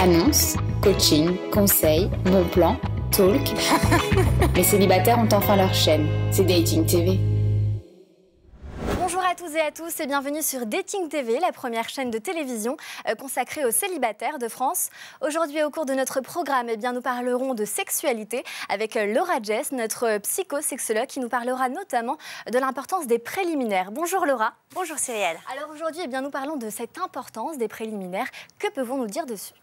Annonces, coaching, conseils, bons plans, talk. Les célibataires ont enfin leur chaîne, c'est Dating TV. Bonjour à toutes et à tous et bienvenue sur Dating TV, la première chaîne de télévision consacrée aux célibataires de France. Aujourd'hui, au cours de notre programme, nous parlerons de sexualité avec Laura Jess, notre psychosexologue, qui nous parlera notamment de l'importance des préliminaires. Bonjour Laura. Bonjour Cyrielle. Alors aujourd'hui, nous parlons de cette importance des préliminaires. Que pouvons-nous dire dessus?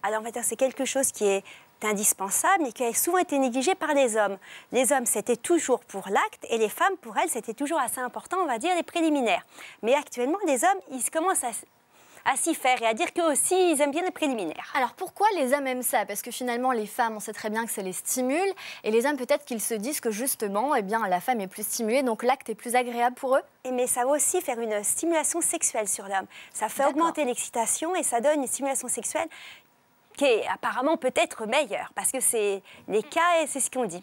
Alors on va dire c'est quelque chose qui est indispensable et qui a souvent été négligé par les hommes. Les hommes, c'était toujours pour l'acte et les femmes, pour elles, c'était toujours assez important, on va dire, les préliminaires. Mais actuellement, les hommes, ils commencent à s'y faire et à dire qu'eux aussi, ils aiment bien les préliminaires. Alors pourquoi les hommes aiment ça? Parce que finalement, les femmes, on sait très bien que ça les stimule. Et les hommes, peut-être qu'ils se disent que justement, la femme est plus stimulée, donc l'acte est plus agréable pour eux. Mais ça va aussi faire une stimulation sexuelle sur l'homme. Ça fait augmenter l'excitation et ça donne une stimulation sexuelle qui est apparemment peut-être meilleure, parce que c'est les cas et c'est ce qu'on dit.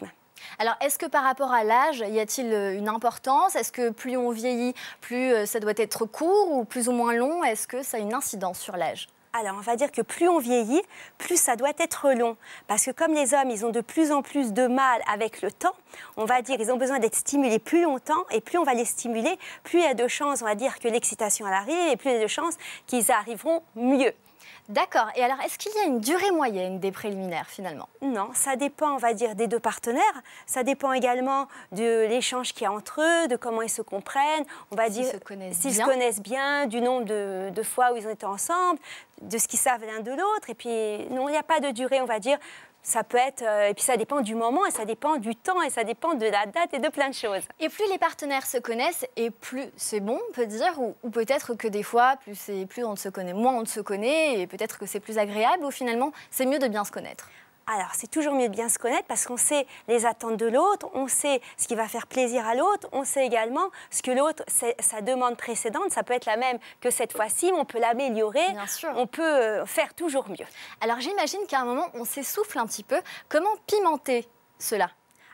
Alors, est-ce que par rapport à l'âge, y a-t-il une importance? Est-ce que plus on vieillit, plus ça doit être court ou plus ou moins long? Est-ce que ça a une incidence sur l'âge? Alors, on va dire que plus on vieillit, plus ça doit être long. Parce que comme les hommes, ils ont de plus en plus de mal avec le temps, on va dire qu'ils ont besoin d'être stimulés plus longtemps. Et plus on va les stimuler, plus il y a de chances, on va dire, que l'excitation elle arrive et plus il y a de chances qu'ils arriveront mieux. D'accord. Et alors, est-ce qu'il y a une durée moyenne des préliminaires, finalement? Non, ça dépend, on va dire, des deux partenaires. Ça dépend également de l'échange qu'il y a entre eux, de comment ils se comprennent. On va dire s'ils se connaissent bien, du nombre de fois où ils ont été ensemble, de ce qu'ils savent l'un de l'autre. Et puis, non, il n'y a pas de durée, on va dire. Ça peut être, et puis ça dépend du moment, et ça dépend du temps, et ça dépend de la date et de plein de choses. Et plus les partenaires se connaissent, et plus c'est bon, on peut dire, ou peut-être que des fois, plus on se connaît, moins on se connaît, et peut-être que c'est plus agréable, ou finalement, c'est mieux de bien se connaître. Alors, c'est toujours mieux de bien se connaître parce qu'on sait les attentes de l'autre, on sait ce qui va faire plaisir à l'autre, on sait également ce que l'autre, sa demande précédente, ça peut être la même que cette fois-ci, mais on peut l'améliorer, on peut faire toujours mieux. Alors, j'imagine qu'à un moment, on s'essouffle un petit peu. Comment pimenter cela ?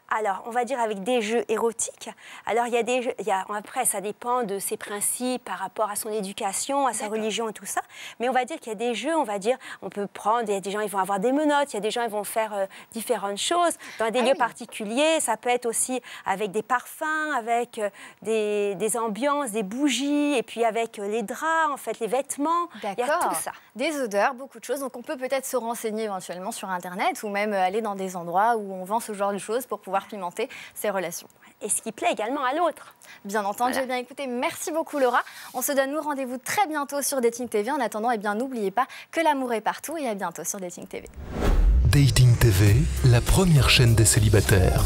Alors, on va dire avec des jeux érotiques. Alors, il y a des jeux, après, ça dépend de ses principes par rapport à son éducation, à sa religion et tout ça. Mais on va dire qu'il y a des jeux, on va dire, on peut prendre, il y a des gens, ils vont avoir des menottes, il y a des gens, ils vont faire différentes choses dans des lieux particuliers. Ça peut être aussi avec des parfums, avec des ambiances, des bougies, et puis avec les draps, en fait, les vêtements. Il y a tout ça. Des odeurs, beaucoup de choses. Donc, on peut peut-être se renseigner éventuellement sur Internet ou même aller dans des endroits où on vend ce genre de choses pour pouvoir pimenter ses relations. Et ce qui plaît également à l'autre. Bien entendu. Voilà. Bien écoutez, merci beaucoup Laura. On se donne rendez-vous très bientôt sur Dating TV. En attendant, n'oubliez pas que l'amour est partout et à bientôt sur Dating TV. Dating TV, la première chaîne des célibataires.